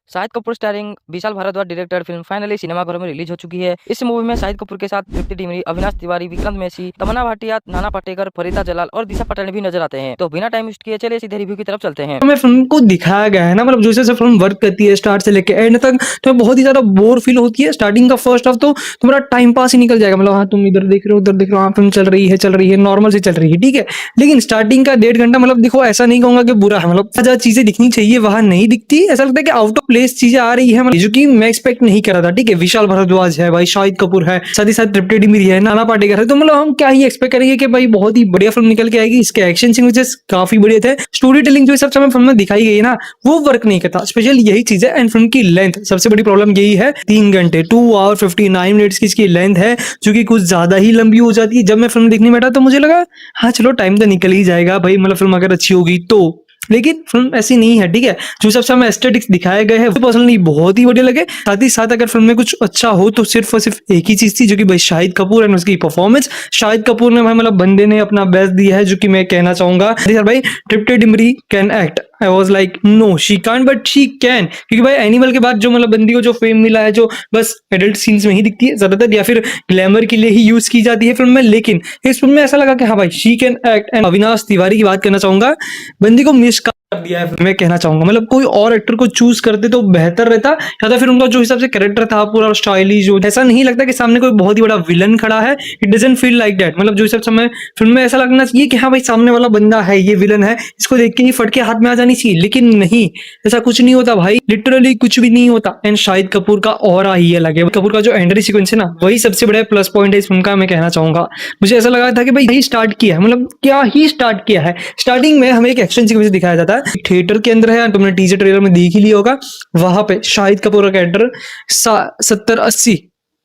Shahid Kapoor starring Vishal Bhardwaj director film finally सिनेमाघरों में release हो चुकी है। इस मूवी में शाहिद कपूर के साथ तृप्ति डिमरी, अविनाश तिवारी, विक्रांत मैसी, तमन्ना भाटिया, नाना पाटेकर, फरीदा जलाल और दिशा पटानी भी नजर आते हैं। तो बिना टाइम वेस्ट किए चलिए सीधे रिव्यू की तरफ चलते हैं। हमें फिल्म को दिखाया गया है ना, मतलब जैसे फिल्म वर्क करती है स्टार्ट से लेके एंड तक, तो बहुत ही ज्यादा बोर फील होती है। स्टार्टिंग का फर्स्ट हाफ तो तुम्हारा टाइम पास ही निकल जाएगा, मतलब हाँ तुम इधर देख रहे हो उधर देख रहे हो, हाँ फिल्म चल रही है नॉर्मल से चल रही है, ठीक है। लेकिन स्टार्टिंग का 1.5 घंटा, मतलब देखो ऐसा नहीं कहूंगा कि बुरा है, मतलब जहाँ चीजें दिखनी चाहिए वहां नहीं दिखती। ऐसा लगता है कि आउट ऑफ प्लेस चीजें आ रही है, मतलब जो कि मैं एक्सपेक्ट नहीं कर रहा था, ठीक है। विशाल भारद्वाज है भाई, शाहिद कपूर है, साथ ही साथ तृप्ति डिमरी है, नाना पाटेकर है, तो मतलब हम क्या ही एक्सपेक्ट करेंगे कि भाई बहुत ही बढ़िया फिल्म निकल के आएगी। इसके एक्शन सीक्वेंसेस काफी बढ़िया थे, स्टोरी टेलिंग जो इस सबसे फिल्म में दिखाई गई है ना वो वर्क नहीं करता, स्पेशल यही चीज है। एंड फिल्म की लेंथ, सबसे बड़ी प्रॉब्लम यही है, 3 घंटे 2 आवर 59 मिनट्स की इसकी लेंथ है, जो कि कुछ ज्यादा ही लंबी हो जाती है। जब मैं फिल्म देखने बैठा तो मुझे लगा हाँ चलो टाइम तो निकल ही जाएगा भाई, मतलब फिल्म अगर अच्छी होगी तो। लेकिन फिल्म ऐसी नहीं है, ठीक है। जो सबसे हमें एस्थेटिक्स दिखाए गए हैं वो पर्सनली बहुत ही बढ़िया लगे। साथ ही साथ अगर फिल्म में कुछ अच्छा हो तो सिर्फ और सिर्फ एक ही चीज थी, जो कि भाई शाहिद कपूर एंड उसकी परफॉर्मेंस। शाहिद कपूर ने भाई मतलब बंदे ने अपना बेस्ट दिया है, जो कि मैं कहना चाहूंगा भाई Tripti Dimri can act. I was like no she can't but she can, क्योंकि भाई एनिमल के बाद जो मतलब बंदी को जो फेम मिला है, जो बस एडल्ट सीन्स में ही दिखती है ज्यादातर, या फिर ग्लैमर के लिए ही यूज की जाती है फिल्म में। लेकिन इस फिल्म में ऐसा लगा कि हाँ भाई she can act. And Avinash Tiwari की बात करना चाहूंगा, बंदी को मिस कर दिया है मैं कहना चाहूंगा। मतलब कोई और एक्टर को चूज करते तो बेहतर रहता, या तो फिर उनका जो हिसाब से कैरेक्टर था पूरा स्टाइलिश, जो ऐसा नहीं लगता कि सामने कोई बहुत ही बड़ा विलन खड़ा है। It doesn't feel like that, मतलब जो हिसाब से हमें फिल्म में ऐसा लगना चाहिए कि हाँ भाई सामने वाला बंदा है, ये विलन है, इसको देख के ही फट के हाथ में आ जानी चाहिए। लेकिन नहीं, ऐसा कुछ नहीं होता भाई, लिटरली कुछ भी नहीं होता। एंड शाहिद कपूर का ऑरा ही अलग है। कपूर का जो एंट्री सीक्वेंस है ना, वही सबसे बड़ा प्लस पॉइंट है इस फिल्म का, मैं कहना चाहूंगा। मुझे ऐसा लगा था कि भाई स्टार्ट किया है, मतलब क्या ही स्टार्ट किया है। स्टार्टिंग में हमें एक एक्शन सीक्वेंस दिखाया जाता है थिएटर के अंदर है, तुमने टीजर ट्रेलर में देख ही लिया होगा। वहां पे शाहिद कपूर का कैरेक्टर 70-80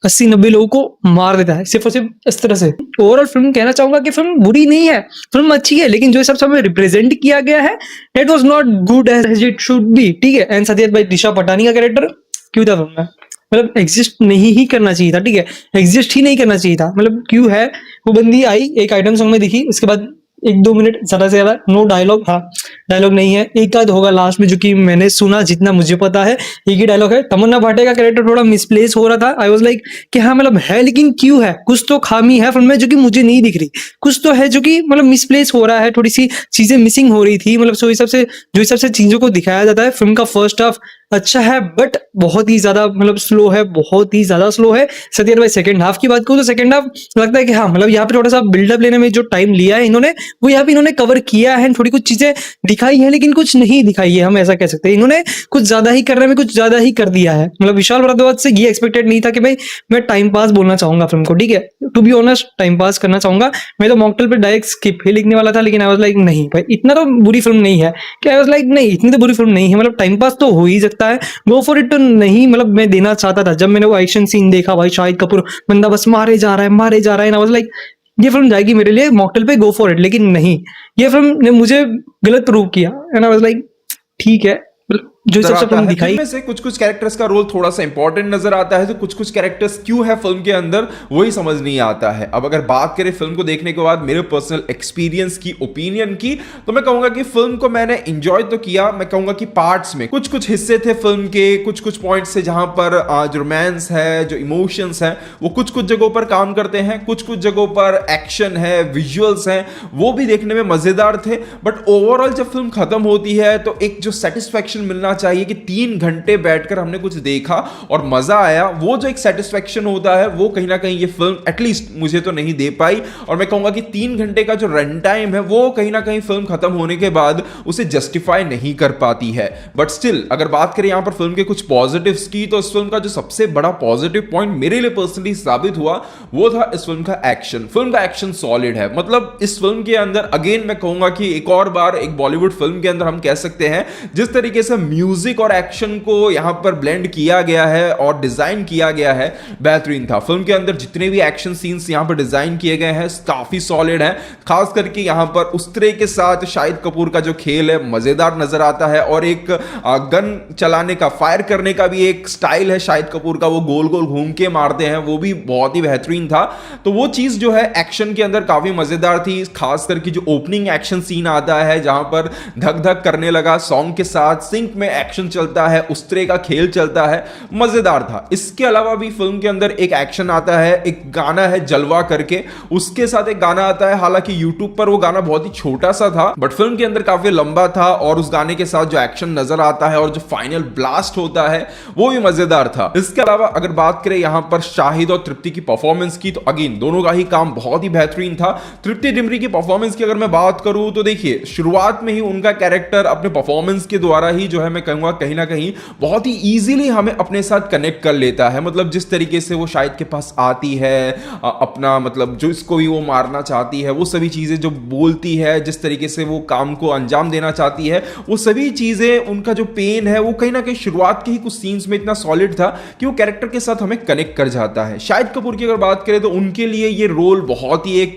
80-90 लोगों को मार देता है सिर्फ और सिर्फ इस तरह से। ओवरऑल फिल्म कहना चाहूंगा कि फिल्म बुरी नहीं है, फिल्म अच्छी है, लेकिन जो हिसाब से हमें रिप्रेजेंट किया गया है it was not good as it should be, ठीक है। एंड साथ ही भाई दिशा पटानी का कैरेक्टर क्यों था फिल्म में, मतलब एग्जिस्ट नहीं ही करना चाहिए था, ठीक है। एग्जिस्ट ही नहीं करना चाहिए था, मतलब क्यों है। वो बंदी आई एक आइटम सॉन्ग में दिखी, उसके बाद 1-2 मिनट ज्यादा से ज्यादा, नो डायलॉग। हाँ डायलॉग नहीं है, एक आध होगा लास्ट में, जो कि मैंने सुना, जितना मुझे पता है एक ही डायलॉग है। तमन्ना भाटिया का कैरेक्टर थोड़ा मिसप्लेस हो रहा था। आई वाज लाइक कि हाँ मतलब है, लेकिन क्यों है, कुछ तो खामी है फिल्म में जो कि मुझे नहीं दिख रही। कुछ तो है जो कि मतलब मिसप्लेस हो रहा है, थोड़ी सी चीजें मिसिंग हो रही थी। मतलब जो हिसाब से चीजों को दिखाया जाता है, फिल्म का फर्स्ट हाफ अच्छा है बट बहुत ही ज्यादा मतलब स्लो है, बहुत ही ज्यादा स्लो है। सत्यर भाई सेकंड हाफ की बात करूं तो सेकंड हाफ लगता है कि हाँ मतलब यहाँ पे थोड़ा सा बिल्डअप लेने में जो टाइम लिया है इन्होंने, वो यहाँ पे इन्होंने कवर किया है। थोड़ी कुछ चीजें दिखाई है लेकिन कुछ नहीं दिखाई है, हम ऐसा कह सकते हैं। इन्होंने कुछ ज्यादा ही करने में कुछ ज्यादा ही कर दिया है। मतलब विशाल भारद्वाज से ये एक्सपेक्टेड नहीं था कि भाई मैं टाइम पास बोलना चाहूंगा फिल्म को, ठीक है, to be honest time pass करना चाहूंगा। मैं तो मॉकटेल पे डायरेक्ट स्किप ही लिखने वाला था, लेकिन आई वाज लाइक नहीं भाई इतना तो बुरी फिल्म नहीं है। आई वाज लाइक नहीं इतनी तो बुरी फिल्म नहीं है, मतलब टाइम पास तो हो ही सकता है, गो फॉर इट तो नहीं मतलब मैं देना चाहता था। जब मैंने वो एक्शन सीन देखा भाई, शाहिद कपूर बंदा बस मारे जा रहा है मारे जा रहा है, आई वाज लाइक ये फिल्म जाएगी मेरे लिए मॉकटेल पे, गो फॉर इट। लेकिन नहीं, ये फिल्म ने मुझे गलत प्रूव किया। एंड आई वाज लाइक ठीक है, जो सबसे फिल्म दिखाई में से कुछ कुछ कैरेक्टर्स का रोल थोड़ा सा इंपॉर्टेंट नजर आता है, तो कुछ कुछ कैरेक्टर्स क्यों है फिल्म के अंदर वही समझ नहीं आता है। अब अगर बात करें फिल्म को देखने के बाद मेरे पर्सनल एक्सपीरियंस की, ओपिनियन की, तो मैं कहूंगा कि फिल्म को मैंने एंजॉय तो किया। मैं कहूंगा कि पार्ट्स में कुछ कुछ हिस्से थे फिल्म के, कुछ कुछ पॉइंट्स है जहां पर जो रोमांस है, जो इमोशंस है, वो कुछ कुछ जगहों पर काम करते हैं, कुछ कुछ जगहों पर एक्शन है, विजुअल्स हैं, वो भी देखने में मजेदार थे। बट ओवरऑल जब फिल्म खत्म होती है तो एक जो सेटिस्फैक्शन मिलना चाहिए कि 3 घंटे बैठकर हमने कुछ देखा और मजा आया, वो जो एक सेटिस्फैक्शन होता है वो कहीं ना कहीं ये फिल्म एटलीस्ट मुझे तो नहीं दे पाई। और मैं कहूंगा कि 3 घंटे का जो रन टाइम है वो कहीं ना कहीं फिल्म खत्म होने के बाद उसे जस्टिफाई नहीं कर पाती है। बट स्टिल अगर बात करें यहां पर फिल्म के कुछ पॉजिटिव्स की, तो इस फिल्म का जो सबसे बड़ा पॉजिटिव पॉइंट मेरे लिए पर्सनली साबित हुआ वो था इस फिल्म का एक्शन। फिल्म का एक्शन सॉलिड है। मतलब इस फिल्म के अंदर अगेन मैं कहूंगा कि एक और बार एक बॉलीवुड फिल्म के अंदर हम कह सकते हैं जिस तरीके से म्यूजिक और एक्शन को यहां पर ब्लेंड किया गया है और डिजाइन किया गया है, बेहतरीन था। फिल्म के अंदर जितने भी एक्शन सीन्स यहां पर डिजाइन किए गए हैं काफी सॉलिड है। खास करके यहां पर उस तरह के साथ शाहिद कपूर का जो खेल है मजेदार नजर आता है, और एक गन चलाने का, फायर करने का भी एक स्टाइल है शाहिद कपूर का, वो गोल गोल घूम के मारते हैं, वो भी बहुत ही बेहतरीन था। तो वो चीज जो है एक्शन के अंदर काफी मजेदार थी। खास करके जो ओपनिंग एक्शन सीन आता है जहां पर धक धक करने लगा सॉन्ग के साथ, सिंक में एक्शन चलता है, उस तरह का खेल चलता है, मजेदार था। इसके अलावा भी फिल्म के अंदर एक एक्शन आता है, एक गाना है जलवा करके, उसके साथ एक गाना आता है, हालांकि यूट्यूब पर वो गाना बहुत ही छोटा सा था बट फिल्म के अंदर काफी लंबा था, और उस गाने के साथ जो एक्शन नजर आता है और जो फाइनल ब्लास्ट होता है वो भी मजेदार था। इसके अलावा अगर बात करें यहां पर शाहिद और तृप्ति की परफॉर्मेंस की, तो अगेन दोनों का ही काम बहुत ही बेहतरीन था। तृप्ति डिमरी की परफॉर्मेंस की अगर मैं बात करूं तो देखिए, शुरुआत में ही उनका कैरेक्टर अपने परफॉर्मेंस के द्वारा ही जो है मैं कहूंगा कहीं ना कहीं बहुत ही इजीली हमें अपने साथ कनेक्ट कर लेता है। मतलब जिस तरीके से वो शाहिद के पास आती है, अपना मतलब जो इसको भी वो मारना चाहती है, वो सभी चीजें जो बोलती है, जिस तरीके से वो काम को अंजाम देना चाहती है, वो सभी चीजें, उनका जो पेन है वो कहीं ना कहीं शुरुआत के ही कुछ सीन्स में इतना सॉलिड था कि वो कैरेक्टर के साथ हमें कनेक्ट कर जाता है। शाहिद कपूर की अगर बात करें तो उनके लिए ये रोल बहुत ही एक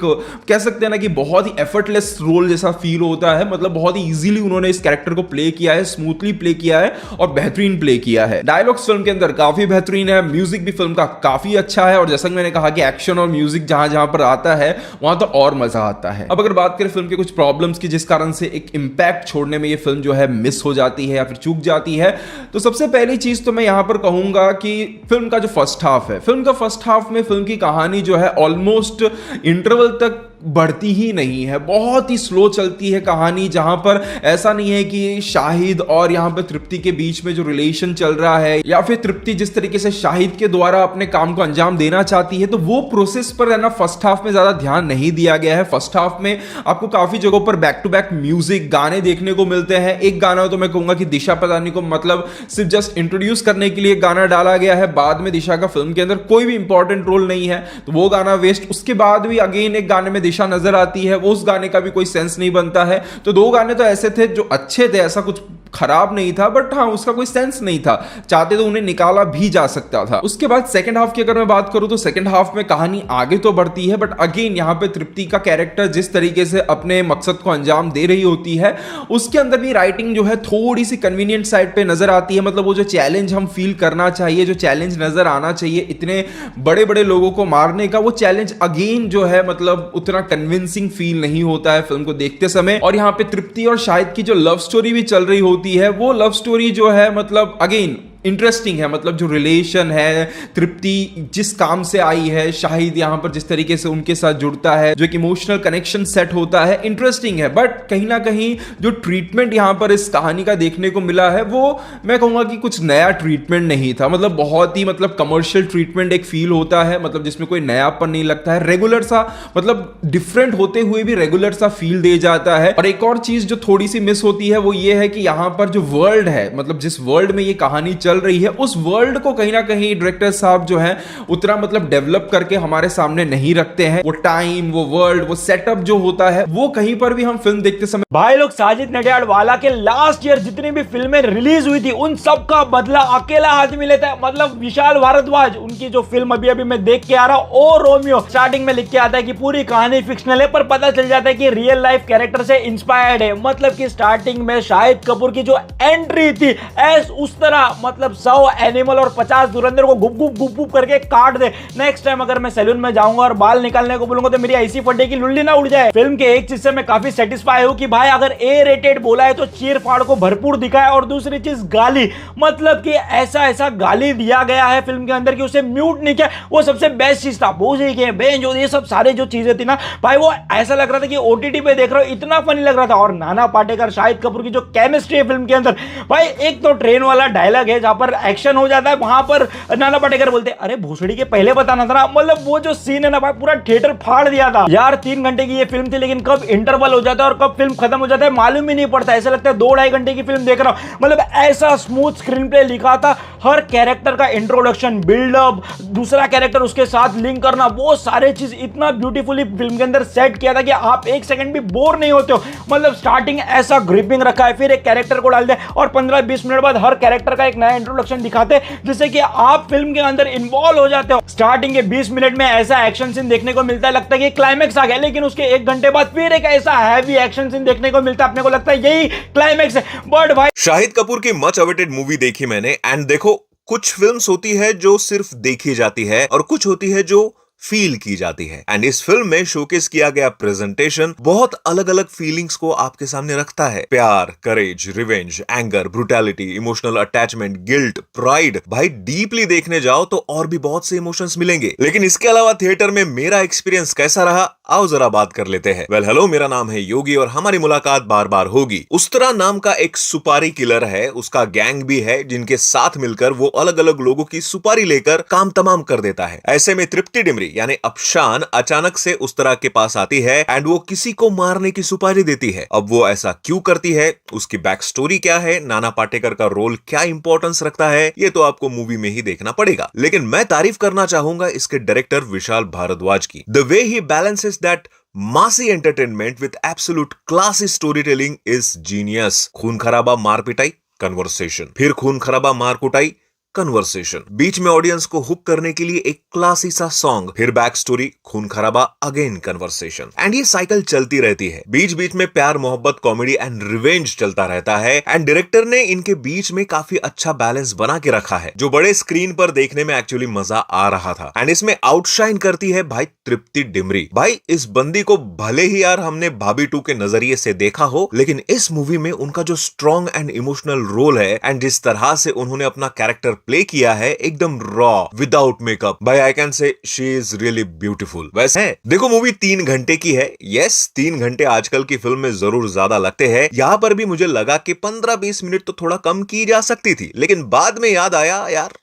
कह सकते हैं ना कि बहुत ही एफर्टलेस रोल जैसा फील होता है। मतलब बहुत ही इजीली उन्होंने इस कैरेक्टर को प्ले किया है, स्मूथली प्ले किया है और बेहतरीन प्ले किया है। डायलॉग्स फिल्म के अंदर काफी बेहतरीन है, म्यूजिक भी फिल्म का काफी अच्छा है, और जैसा कि मैंने कहा कि एक्शन और म्यूजिक जहां जहां पर आता है वहां तो और मजा आता है। अब अगर बात करें फिल्म के कुछ प्रॉब्लम्स की जिस कारण से एक इंपैक्ट छोड़ने में ये फिल्म जो है मिस हो जाती है या फिर चूक जाती है, तो सबसे पहली चीज तो मैं यहां पर कहूंगा कि फिल्म का जो फर्स्ट हाफ है, फिल्म का फर्स्ट हाफ में फिल्म की कहानी जो है ऑलमोस्ट इंटरवल तक बढ़ती ही नहीं है, बहुत ही स्लो चलती है कहानी। जहां पर ऐसा नहीं है कि शाहिद और यहां पर तृप्ति के बीच में जो रिलेशन चल रहा है, या फिर तृप्ति जिस तरीके से शाहिद के द्वारा अपने काम को अंजाम देना चाहती है, तो वो प्रोसेस पर है ना फर्स्ट हाफ में ज्यादा ध्यान नहीं दिया गया है। फर्स्ट हाफ में आपको काफी जगहों पर बैक टू बैक म्यूजिक गाने देखने को मिलते हैं। एक गाना तो मैं कहूंगा कि दिशा पटानी को मतलब सिर्फ जस्ट इंट्रोड्यूस करने के लिए गाना डाला गया है, बाद में दिशा का फिल्म के अंदर कोई भी इंपॉर्टेंट रोल नहीं है, तो वो गाना वेस्ट। उसके बाद भी अगेन एक गाने में दिशा नजर आती है, वो उस गाने का भी कोई सेंस नहीं बनता है। तो दो गाने तो ऐसे थे जो अच्छे थे, ऐसा कुछ खराब नहीं था, बट हाँ उसका कोई सेंस नहीं था, चाहते तो उन्हें निकाला भी जा सकता था। उसके बाद सेकंड हाफ की अगर मैं बात करूं तो सेकंड हाफ में कहानी आगे तो बढ़ती है, बट अगेन यहां पे तृप्ति का कैरेक्टर जिस तरीके से अपने मकसद को अंजाम दे रही होती है, उसके अंदर भी राइटिंग जो है थोड़ी सी कन्वीनियंट साइड पे नजर आती है। मतलब वो जो चैलेंज हम फील करना चाहिए, जो चैलेंज नजर आना चाहिए इतने बड़े बड़े लोगों को मारने का, वो चैलेंज अगेन जो है मतलब उतना कन्विंसिंग फील नहीं होता है फिल्म को देखते समय। और यहां पे तृप्ति और शाहिद की जो लव स्टोरी भी चल रही होती है, वो लव स्टोरी जो है मतलब अगेन इंटरेस्टिंग है। मतलब जो रिलेशन है, तृप्ति जिस काम से आई है, शाहिद यहां पर जिस तरीके से उनके साथ जुड़ता है, जो एक इमोशनल कनेक्शन सेट होता है, इंटरेस्टिंग है। बट कहीं ना कहीं जो ट्रीटमेंट यहां पर इस कहानी का देखने को मिला है, वो मैं कहूंगा कि कुछ नया ट्रीटमेंट नहीं था। मतलब बहुत ही मतलब कमर्शियल ट्रीटमेंट एक फील होता है, मतलब जिसमें कोई नयापन नहीं लगता है, रेगुलर सा मतलब डिफरेंट होते हुए भी रेगुलर सा फील दे जाता है। और एक और चीज जो थोड़ी सी मिस होती है वो ये है कि यहां पर जो वर्ल्ड है, मतलब जिस वर्ल्ड में ये कहानी चल रही है, उस वर्ल्ड को कहीं ना कहीं डायरेक्टर साहब जो है उतना मतलब डेवलप करके हमारे सामने नहीं रखते हैं। वो टाइम, वो वर्ल्ड, वो सेटअप जो होता है, वो कहीं पर भी हम फिल्म देखते समय भाई लोग साजिद नडियाडवाला के लास्ट ईयर जितनी भी फिल्में रिलीज हुई थी उन सब का बदला अकेला आदमी लेता है। मतलब विशाल भारद्वाज, उनकी जो फिल्म अभी अभी मैं देख के आ रहा हूं, ओ रोमियो, स्टार्टिंग में लिख के आता है कि पूरी कहानी फिक्शनल है, पर पता चल जाता है कि रियल लाइफ कैरेक्टर से इंस्पायर्ड है। मतलब कि स्टार्टिंग में शाहिद कपूर की जो एंट्री थी, ऐस उस तरह मतलब 100 एनिमल और 50 धुरंधर को गुप गुप करके काट दे। नेक्स्ट टाइम अगर मैं सैलून में जाऊंगा और बाल निकालने को बोलूंगा तो मेरी ऐसी फड्डे की लुल्ली ना उड़ जाए। फिल्म के एक चीज से मैं काफी सेटिस्फाई हूं कि भाई अगर ए रेटेड बोला है तो चीर फाड़ को भरपूर दिखाया। और दूसरी चीज गाली, मतलब कि ऐसा गाली दिया गया है फिल्म के अंदर कि उसे म्यूट नहीं किया, वो सबसे बेस्ट चीज था। बोझे के बेंच जो ये सब सारे जो चीजें थी ना भाई, वो ऐसा लग रहा था कि ओटीटी पे देख रहा हूं, इतना फनी लग रहा था। और नाना पाटेकर शाहिद कपूर की जो केमिस्ट्री है फिल्म के अंदर, भाई एक तो ट्रेन वाला डायलॉग है जहां पर एक्शन हो जाता है, वहां पर नाना पाटेकर बोलते हैं अरे भोसड़ी के पहले बताना था ना। मतलब वो जो सीन है ना भाई, पूरा थिएटर फाड़ दिया था यार। 3 घंटे की ये फिल्म थी, लेकिन कब इंटरवल हो जाता है और कब फिल्म खत्म हो जाता है मालूम ही नहीं पड़ता। ऐसा लगता है 2-2.5 घंटे की फिल्म देख रहा हूं। मतलब ऐसा स्मूथ स्क्रीन प्ले लिखा था, हर कैरेक्टर का इंट्रोडक्शन, बिल्डअप, दूसरा कैरेक्टर उसके साथ लिंक करना, वो सारे चीज इतना ब्यूटीफुली फिल्म के अंदर सेट किया था कि आप एक सेकंड भी बोर नहीं होते हो। मतलब स्टार्टिंग ऐसा ग्रिपिंग रखा है, फिर एक कैरेक्टर को डाल दिया और 15-20 मिनट बाद हर कैरेक्टर का एक नया इंट्रोडक्शन दिखाते हैं, जिससे कि आप फिल्म के अंदर इन्वॉल्व हो जाते हो। स्टार्टिंग के 20 मिनट में ऐसा एक्शन सीन देखने को मिलता है, लगता है कि क्लाइमैक्स आ गया, लेकिन उसके 1 घंटे बाद फिर एक ऐसा हैवी एक्शन सीन देखने को मिलता है, अपने को लगता है यही क्लाइमैक्स है। बट भाई शाहिद कपूर की मच अवेटेड मूवी देखी मैंने, एंड देखो कुछ फिल्म्स होती है जो सिर्फ देखी जाती है और कुछ होती है जो फील की जाती है। एंड इस फिल्म में शोकेस किया गया प्रेजेंटेशन बहुत अलग अलग फीलिंग्स को आपके सामने रखता है। प्यार, courage, revenge, anger, brutality, emotional attachment, guilt, pride. भाई डीपली देखने जाओ तो और भी बहुत से इमोशंस मिलेंगे। लेकिन इसके अलावा थिएटर में मेरा एक्सपीरियंस कैसा रहा, आओ जरा बात कर लेते हैं। वेल हेलो, मेरा नाम है योगी और हमारी मुलाकात बार बार होगी। उस्तरा नाम का एक सुपारी किलर है, उसका गैंग भी है जिनके साथ मिलकर वो अलग अलग लोगों की सुपारी लेकर काम तमाम कर देता है। ऐसे में तृप्ति डिमरी यानी अफशान अचानक से उस्तरा के पास आती है एंड वो किसी को मारने की सुपारी देती है। अब वो ऐसा क्यों करती है, उसकी बैक स्टोरी क्या है, नाना पाटेकर का रोल क्या इंपॉर्टेंस रखता है, ये तो आपको मूवी में ही देखना पड़ेगा। लेकिन मैं तारीफ करना चाहूंगा इसके डायरेक्टर विशाल भारद्वाज की। The way he balances that massy entertainment with absolute classy storytelling is genius. खून खराबा मार पिटाई, कन्वर्सेशन, फिर खून खराबा मार कुटाई, कन्वर्सेशन, बीच में ऑडियंस को हुक करने के लिए एक क्लासी सा सॉन्ग, फिर बैक स्टोरी, खून खराबा, अगेन कन्वर्सेशन। एंड ये साइकिल चलती रहती है। बीच बीच में प्यार, मोहब्बत, कॉमेडी एंड रिवेंज चलता रहता है। एंड डायरेक्टर ने इनके बीच में काफी अच्छा बैलेंस बना के रखा है, जो बड़े स्क्रीन पर देखने में एक्चुअली मजा आ रहा था। एंड इसमें आउटशाइन करती है भाई तृप्ति डिमरी। भाई इस बंदी को भले ही यार हमने भाभी 2 के नजरिए से देखा हो, लेकिन इस मूवी में उनका जो स्ट्रॉन्ग एंड इमोशनल रोल है एंड जिस तरह से उन्होंने अपना कैरेक्टर प्ले किया है, एकदम रॉ, विदाउट मेकअप, भाई I can say she is really beautiful. वैसे देखो मूवी 3 घंटे की है। यस, 3 घंटे आजकल की फिल्म में जरूर ज्यादा लगते हैं। यहां पर भी मुझे लगा कि 15-20 मिनट तो थोड़ा कम की जा सकती थी, लेकिन बाद में याद आया यार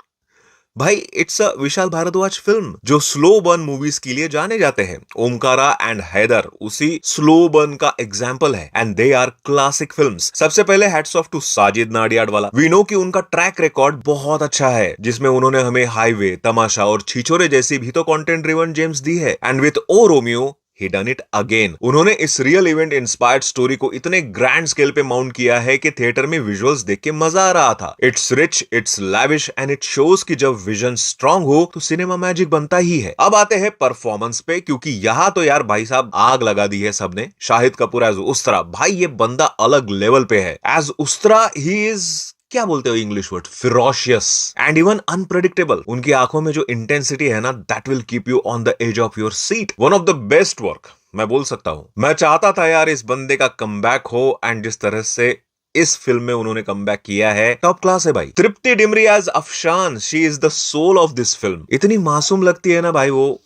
भाई it's a Vishal Bharadwaj film जो स्लो बर्न मूवीज के लिए जाने जाते हैं। ओमकारा एंड हैदर उसी स्लो बर्न का एग्जांपल है and they are classic films. सबसे पहले hats off to Sajid Nadiadwala. We know कि उनका ट्रैक रिकॉर्ड बहुत अच्छा है, जिसमें उन्होंने हमें हाईवे, तमाशा और छिछोरे जैसी भी तो कंटेंट ड्रिवन जेम्स दी है। And with O Romeo he done it again। उन्होंने इस रियल इवेंट इंस्पायर्ड स्टोरी को इतने ग्रैंड स्केल पे माउंट किया है कि थिएटर में विजुअल्स देख के मजा आ रहा था। It's rich, it's lavish and it shows कि जब विजन स्ट्रांग हो तो सिनेमा मैजिक बनता ही है। अब आते हैं परफॉर्मेंस पे, क्योंकि यहाँ तो यार भाई साहब आग लगा दी है सबने। शाहिद कपूर एज उस्तरा, भाई ये बंदा अलग लेवल पे है। एज उस्तरा ही इज, क्या बोलते हो English word, ferocious and even unpredictable. उनकी आंखों में जो इंटेंसिटी है ना, that will keep you on the edge of your seat. One of the best work मैं बोल सकता हूं। मैं चाहता था यार इस बंदे का कमबैक हो एंड जिस तरह से इस फिल्म में उन्होंने कमबैक किया है, टॉप क्लास है भाई। Tripti Dimri as Afshan, she is the soul of this film. इतनी मासूम लगती है ना भाई वो,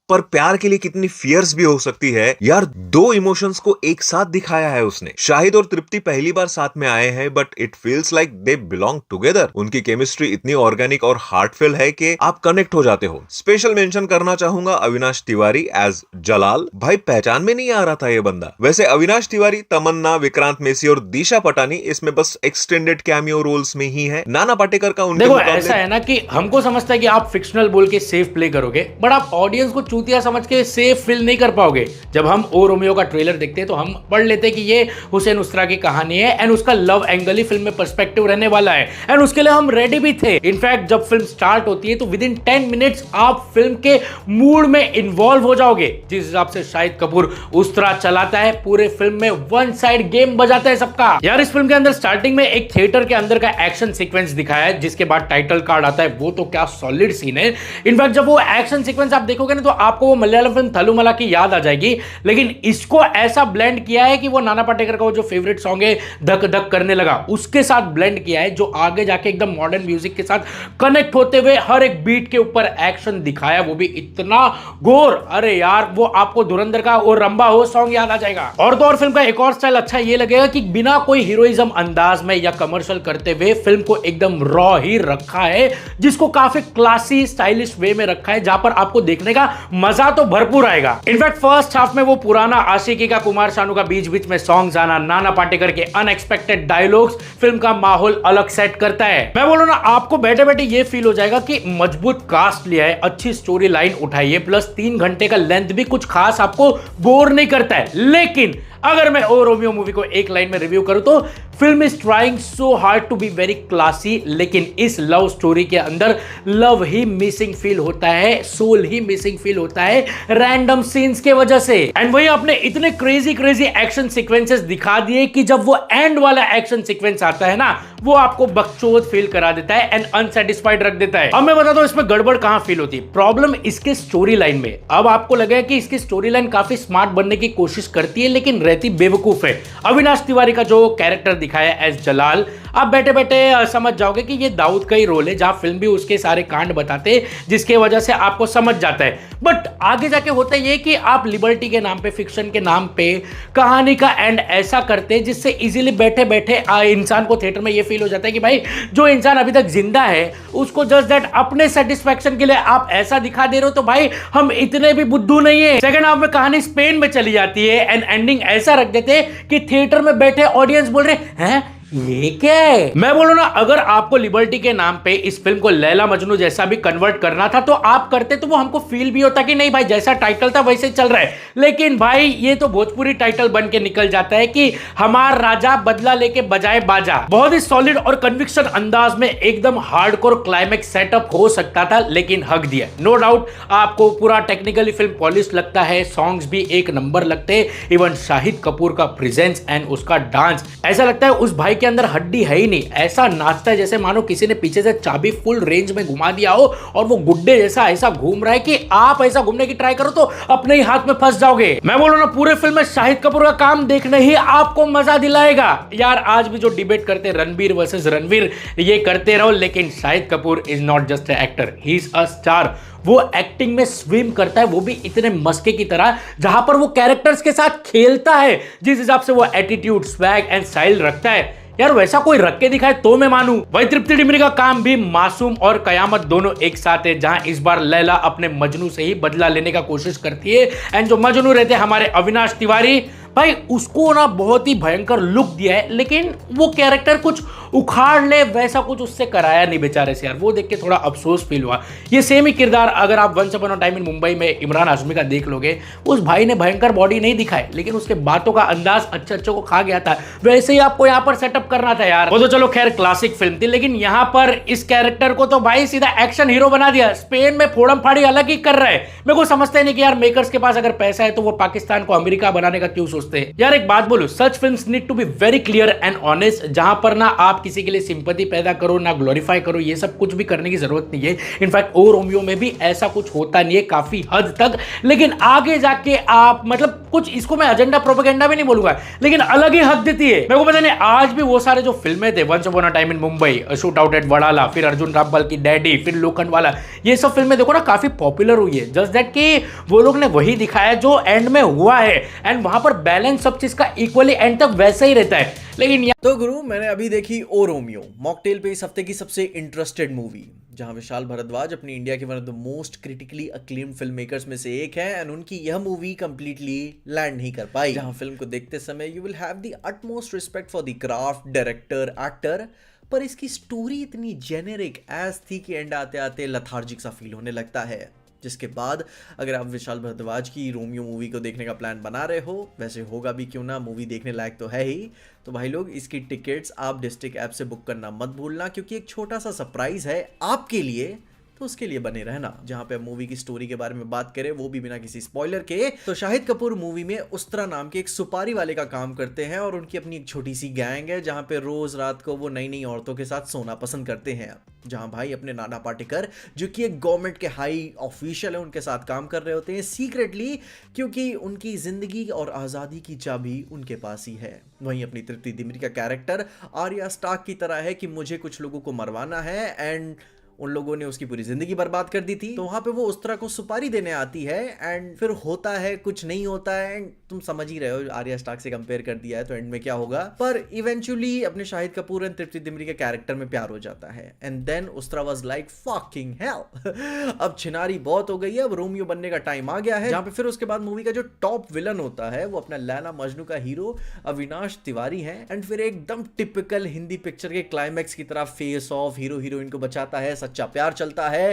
पर प्यार के लिए कितनी फियर्स भी हो सकती है यार। 2 इमोशंस को एक साथ दिखाया है उसने। शाहिद और तृप्ति पहली बार साथ में आए हैं, but it feels like they belong together. उनकी केमिस्ट्री इतनी ऑर्गेनिक और हार्टफुल है कि आप कनेक्ट हो जाते हो। स्पेशल मेंशन करना चाहूंगा अविनाश तिवारी एज जलाल। भाई पहचान में नहीं आ रहा था ये बंदा। वैसे अविनाश तिवारी, तमन्ना, विक्रांत मेसी और दिशा पटानी इसमें बस एक्सटेंडेड कैमियो रोल्स में ही है। नाना पाटेकर का उनके देखो ऐसा है ना कि हमको समझता है कि आप फिक्शनल बोल के सेफ प्ले करोगे, बट आप ऑडियंस को चूतिया समझ के सेफ फील नहीं कर पाओगे। जब हम ओ रोमियो का ट्रेलर देखते हैं तो हम पढ़ लेते हैं कि ये हुसैन उस्तरा की कहानी है एंड उसका लव एंगल ही फिल्म में पर्सपेक्टिव रहने वाला है एंड उसके लिए हम रेडी भी थे। इनफैक्ट जब फिल्म स्टार्ट होती है तो विद इन 10 मिनट्स आप फिल्म के मूड में इन्वॉल्व हो जाओगे। जिस हिसाब से शाहिद कपूर उस्तरा चलाता है, पूरे फिल्म में वन साइड गेम बजाता है सबका। यार इस फिल्म के अंदर स्टार्टिंग में एक थिएटर के अंदर का एक्शन सीक्वेंस दिखाया है, जिसके बाद टाइटल कार्ड आता है। वो तो क्या सॉलिड सीन है। इनफैक्ट जब वो एक्शन सीक्वेंस आप देखोगे ना तो आपको वो मलयालम फिल्म थलुमला की याद आ जाएगी, लेकिन इसको ऐसा ब्लेंड किया है कि वो नाना पाटेकर का वो जो फेवरेट सॉन्ग है धक धक करने लगा, उसके साथ ब्लेंड किया है, जो आगे जाके एकदम मॉडर्न म्यूजिक के साथ कनेक्ट होते हुए हर एक बीट के ऊपर एक्शन दिखाया, वो भी इतना गोर। अरे यार वो आपको धुरंधर का और रंबा हो सॉन्ग याद आ जाएगा। और तो और फिल्म का एक और स्टाइल अच्छा ये लगेगा कि बिना कोई हीरोइज्म अंदाज में या कमर्शियल करते हुए फिल्म को एकदम रॉ ही रखा है, जिसको काफी क्लासी स्टाइलिश वे में रखा है, जहां पर आपको देखने का मजा तो भरपूर आएगा। इनफैक्ट फर्स्ट हाफ में वो पुराना आशिकी का कुमार शानू का बीच बीच में सॉन्ग आना, नाना पाटेकर के अनएक्सपेक्टेड डायलॉग्स फिल्म का माहौल अलग सेट करता है। मैं बोलूं ना आपको बैठे बैठे ये फील हो जाएगा कि मजबूत कास्ट लिया है, अच्छी स्टोरी लाइन उठाई है, प्लस 3 घंटे का लेंथ भी कुछ खास आपको बोर नहीं करता है। लेकिन अगर मैं ओ रोमियो मूवी को एक लाइन में रिव्यू करूं तो film is trying so hard to be very classy, लेकिन इस लव स्टोरी के अंदर लव ही मिसिंग फील होता है, सोल ही मिसिंग फील होता है रैंडम सीन्स के वजह से। एंड वही आपने इतने क्रेजी क्रेजी एक्शन सीक्वेंसेस दिखा दिए कि जब वो एंड वाला एक्शन सीक्वेंस आता है ना, वो आपको बकचोद फील करा देता है एंड अनसेटिस्फाइड रख देता है। अब मैं बताता हूं इसमें गड़बड़ कहां फील होती है। प्रॉब्लम इसके स्टोरी लाइन में। अब आपको लगेगा कि इसकी स्टोरी लाइन काफी स्मार्ट बनने की कोशिश करती है लेकिन रहती बेवकूफ है। अविनाश तिवारी का जो कैरेक्टर दिखाया एज जलाल, आप बैठे बैठे समझ जाओगे कि ये दाऊद का ही रोल है, जहां फिल्म भी उसके सारे कांड बताते हैं जिसके वजह से आपको समझ जाता है। बट आगे जाके होता है ये कि आप लिबर्टी के नाम पे, फिक्शन के नाम पे कहानी का एंड ऐसा करते हैं जिससे इजीली बैठे बैठे इंसान को थिएटर में ये फील हो जाता है कि भाई जो इंसान अभी तक जिंदा है उसको जस्ट दैट अपने सेटिस्फैक्शन के लिए आप ऐसा दिखा दे रहे हो, तो भाई हम इतने भी बुद्धू नहीं है। सेकंड हाफ में कहानी स्पेन में चली जाती है एंड एंडिंग ऐसा रख देते हैं कि थिएटर में बैठे ऑडियंस बोल रहे हैं ये क्या है। मैं बोलूं ना, अगर आपको लिबर्टी के नाम पे इस फिल्म को लैला मजनू जैसा भी कन्वर्ट करना था तो आप करते, तो वो हमको फील भी होता कि नहीं भाई जैसा टाइटल था वैसे चल रहा है। लेकिन भाई ये तो भोजपुरी टाइटल बन के निकल जाता है कि हमार राजा बदला लेके बजाए बाजा। बहुत ही सॉलिड और कन्विक्शन अंदाज में एकदम हार्डकोर क्लाइमेक्स सेटअप हो सकता था लेकिन हक दिया। नो डाउट आपको पूरा टेक्निकली फिल्म पॉलिश लगता है, सॉन्ग्स भी एक नंबर लगते हैं। इवन शाहिद कपूर का प्रेजेंस एंड उसका डांस, ऐसा लगता है उस भाई के अंदर हड्डी है ही नहीं। ऐसा नाचता है जैसे मानो किसी ने पीछे से चाबी फुल रेंज में घुमा दिया हो और वो गुड्डे जैसा ऐसा घूम रहा है कि आप ऐसा घूमने की ट्राई करो तो अपने ही हाथ में फंस जाओगे। मैं बोलूं ना, पूरे फिल्म में शाहिद कपूर का काम देखने ही आपको मजा दिलाएगा। यार आज भी जो डिबेट करते रणबीर वर्सेस रणवीर, ये करते रहो, लेकिन Shahid Kapoor is not just a actor, he is a star. वो एक्टिंग में स्विम करता है, वो भी इतने मस्के की तरह, जहां पर वो कैरेक्टर्स के साथ खेलता है जिस हिसाब से वो एटीट्यूड, स्वैग एंड स्टाइल रखता है। यार वैसा कोई रख के दिखाए तो मैं मानूं। वही तृप्ति डिमरी का काम भी मासूम और कयामत दोनों एक साथ है, जहां इस बार लैला अपने मजनू से ही बदला लेने का कोशिश करती है एंड जो मजनू रहते हैं हमारे अविनाश तिवारी, भाई उसको ना बहुत ही भयंकर लुक दिया है लेकिन वो कैरेक्टर कुछ उखाड़ ले वैसा कुछ उससे कराया नहीं बेचारे से। यार वो देख के थोड़ा अफसोस फील हुआ। ये सेम ही किरदार अगर आप once upon a time in Mumbai में इमरान हाशमी का देख लोगे, उस भाई ने भयंकर बॉडी नहीं दिखाई लेकिन उसके बातों का अंदाज अच्छे को खा गया था। वैसे ही आपको यहाँ पर सेटअप करना था यार। वो तो चलो खैर क्लासिक फिल्म थी, लेकिन यहाँ पर इस कैरेक्टर को तो भाई सीधा एक्शन हीरो बना दिया। स्पेन में फोड़म फाड़ी अलग ही कर रहा है। मेरे को समझते नहीं कि यार मेकर्स के पास अगर पैसा है तो वो पाकिस्तान को अमेरिका बनाने का क्यों सोचते हैं। यार एक बात बोलूं, such films need to be very clear and honest, जहां पर ना आप किसी के लिए सिंपैथी पैदा करो ना ग्लोरीफाई करो, ये सब कुछ भी करने की जरूरत नहीं है। इनफैक्ट ओ रोमियो में भी ऐसा कुछ होता नहीं है काफी हद तक, लेकिन आगे जाके आप मतलब कुछ, इसको मैं एजेंडा प्रोपेगेंडा भी नहीं बोलूंगा, लेकिन अलग ही हक देती है। मेरे को पता नहीं आज भी वो सारे जो फिल्में थे, once upon a time in Mumbai, shoot out at Wadala, फिर अर्जुन रामपाल की डैडी, फिर लोखंडवाला, ये सब फिल्में देखो ना काफी पॉपुलर हुई है। जस्ट दैट कि वो लोग ने वही दिखाया जो एंड में हुआ है एंड वहां पर बैलेंस सब चीज का इक्वली एंड तक वैसा ही रहता है। लेकिन तो गुरु, मैंने अभी देखी ओ रोमियो, मॉकटेल पे इस हफ्ते की सबसे इंटरेस्टेड मूवी, जहां विशाल भारद्वाज अपनी इंडिया के one of the most critically acclaimed film makers में से एक है एंड उनकी यह मूवी कंप्लीटली लैंड नहीं कर पाई। जहां फिल्म को देखते समय you will have the utmost respect for the craft, director, actor, पर इसकी स्टोरी इतनी जेनेरिक एज थी कि एंड आते आते लथार्जिक सा फील होने लगता है। जिसके बाद अगर आप विशाल भारद्वाज की रोमियो मूवी को देखने का प्लान बना रहे हो, वैसे होगा भी क्यों ना, मूवी देखने लायक तो है ही, तो भाई लोग इसकी टिकट्स आप डिस्ट्रिक्ट ऐप से बुक करना मत भूलना, क्योंकि एक छोटा सा सरप्राइज है आपके लिए, तो उसके लिए बने रहना। जहां पे मूवी की स्टोरी के बारे में बात करें, वो भी बिना किसी स्पॉइलर के, तो शाहिद कपूर मूवी में उस्तरा नाम के एक सुपारी वाले का काम करते हैं और उनकी अपनी एक छोटी सी गैंग है, जहां पे रोज रात को वो नई नई औरतों के साथ सोना पसंद करते हैं। जहां भाई अपने नाना पाटेकर, जो कि एक गवर्नमेंट के हाई ऑफिशियल है, उनके साथ काम कर रहे होते हैं सीक्रेटली, क्योंकि उनकी जिंदगी और आजादी की चाबी उनके पास ही है। वहीं अपनी तृप्ति डिमरी का कैरेक्टर आर्या स्टार्क की तरह है कि मुझे कुछ लोगों को मरवाना है एंड उन लोगों ने उसकी पूरी जिंदगी बर्बाद कर दी थी, तो वहां पे वो उस तरह को सुपारी देने आती है एंड फिर होता है कुछ नहीं होता है एंड तुम समझ ही रहे हो, आर्या स्टार्क से कंपेयर कर दिया है तो एंड में क्या होगा, पर इवेंचुअली अपने शाहिद कपूर एंड तृप्ति डिमरी के कैरेक्टर में प्यार हो जाता है and then Ustraa was like fucking hell, अब छिनारी बहुत हो गई है, अब रोमियो बनने का टाइम आ गया है। जहां पे फिर उसके बाद मूवी का जो टॉप विलन होता है वो अपना लैला मजनू का हीरो अविनाश तिवारी है एंड फिर एकदम टिपिकल हिंदी पिक्चर के क्लाइमैक्स की तरह फेस ऑफ, हीरो हीरोइन को बचाता है, सच्चा प्यार चलता है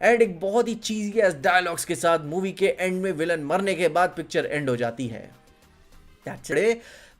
एंड एक बहुत ही चीजी डायलॉग्स के साथ मूवी के एंड में विलन मरने के बाद पिक्चर एंड हो जाती है।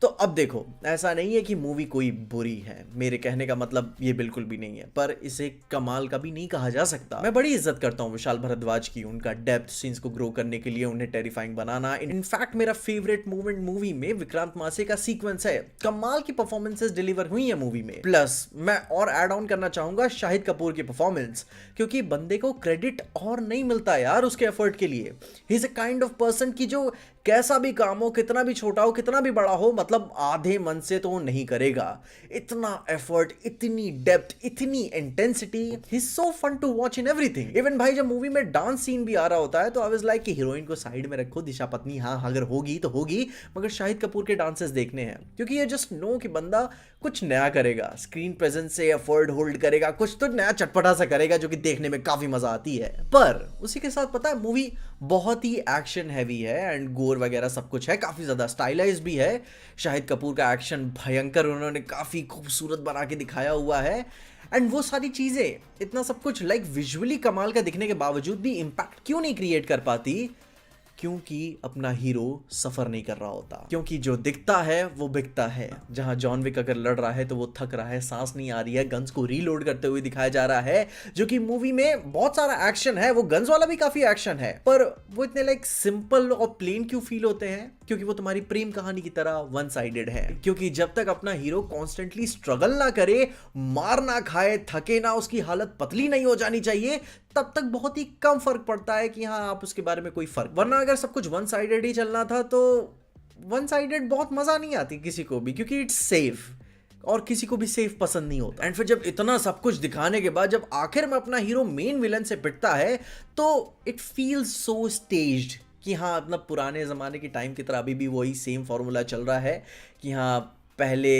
तो अब देखो, ऐसा नहीं है कि मूवी कोई बुरी है, मेरे कहने का मतलब ये बिल्कुल भी नहीं है, पर इसे कमाल का भी नहीं कहा जा सकता। मैं बड़ी इज्जत करता हूँ विशाल भारद्वाज की, उनका डेप्थ सीन्स को ग्रो करने के लिए, उन्हें टेरिफाइंग बनाना। इनफैक्ट मेरा फेवरेट मोमेंट मूवी में विक्रांत मासे का सीक्वेंस है। कमाल की परफॉर्मेंसेस डिलीवर हुई है मूवी में। प्लस मैं और ऐड ऑन करना चाहूंगा शाहिद कपूर की परफॉर्मेंस, क्योंकि बंदे को क्रेडिट और नहीं मिलता यार उसके एफर्ट के लिए। He is a kind of person की जो कैसा भी काम हो, कितना भी छोटा हो, कितना भी बड़ा हो, मतलब आधे मन से तो नहीं करेगा। इतना एफर्ट, इतनी डेप्थ, इतनी intensity, he is so fun to watch in everything. Even भाई जब मूवी में डांस सीन भी आ रहा होता है तो आई वाज लाइक कि हीरोइन को साइड में रखो, दिशा पत्नी हाँ अगर होगी तो होगी, मगर शाहिद कपूर के डांसेस देखने हैं, क्योंकि ये जस्ट नो कि बंदा कुछ नया करेगा, स्क्रीन प्रेजेंस से एफर्ट होल्ड करेगा, कुछ तो नया चटपटा सा करेगा जो कि देखने में काफी मजा आती है। पर उसी के साथ पता है मूवी बहुत ही एक्शन हैवी है एंड गोर वगैरह सब कुछ है, काफी ज्यादा स्टाइलाइज्ड भी है। शाहिद कपूर का एक्शन भयंकर उन्होंने काफी खूबसूरत बना के दिखाया हुआ है। एंड वो सारी चीजें, इतना सब कुछ लाइक विजुअली कमाल का दिखने के बावजूद भी इम्पैक्ट क्यों नहीं क्रिएट कर पाती? क्योंकि अपना हीरो सफर नहीं कर रहा होता, क्योंकि जो दिखता है वो बिकता है। जहां जॉन विक अगर लड़ रहा है तो वो थक रहा है, सांस नहीं आ रही है, गन्स को रीलोड करते हुए दिखाया जा रहा है, जो कि मूवी में बहुत सारा एक्शन है, वो गन्स वाला भी काफी एक्शन है, पर वो इतने लाइक सिंपल और प्लेन क्यों फील होते हैं? क्योंकि वो तुम्हारी प्रेम कहानी की तरह वन साइडेड है। क्योंकि जब तक अपना हीरो कॉन्स्टेंटली स्ट्रगल ना करे, मार ना खाए, थके ना, उसकी हालत पतली नहीं हो जानी चाहिए, तब तक बहुत ही कम फर्क पड़ता है कि हाँ आप उसके बारे में कोई फर्क। वरना अगर सब कुछ वन साइडेड ही चलना था तो वन साइडेड बहुत मजा नहीं आती किसी को भी, क्योंकि इट्स सेफ और किसी को भी सेफ पसंद नहीं होता। एंड फिर जब इतना सब कुछ दिखाने के बाद जब आखिर में अपना हीरो मेन विलन से पिटता है तो इट फील्स सो स्टेज्ड कि हाँ मतलब पुराने ज़माने की टाइम की तरह अभी भी वही सेम फॉर्मूला चल रहा है कि हाँ पहले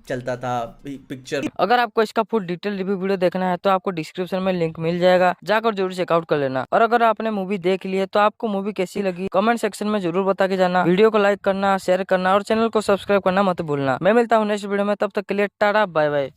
चलता था पिक्चर। अगर आपको इसका फुल डिटेल रिव्यू वीडियो देखना है तो आपको डिस्क्रिप्शन में लिंक मिल जाएगा, जाकर जरूर चेकआउट कर लेना। और अगर आपने मूवी देख ली है तो आपको मूवी कैसी लगी कमेंट सेक्शन में जरूर बता के जाना। वीडियो को लाइक करना, शेयर करना और चैनल को सब्सक्राइब करना मत भूलना। मैं मिलता हूँ नेक्स्ट वीडियो में, तब तक के लिए टाटा बाय बाय।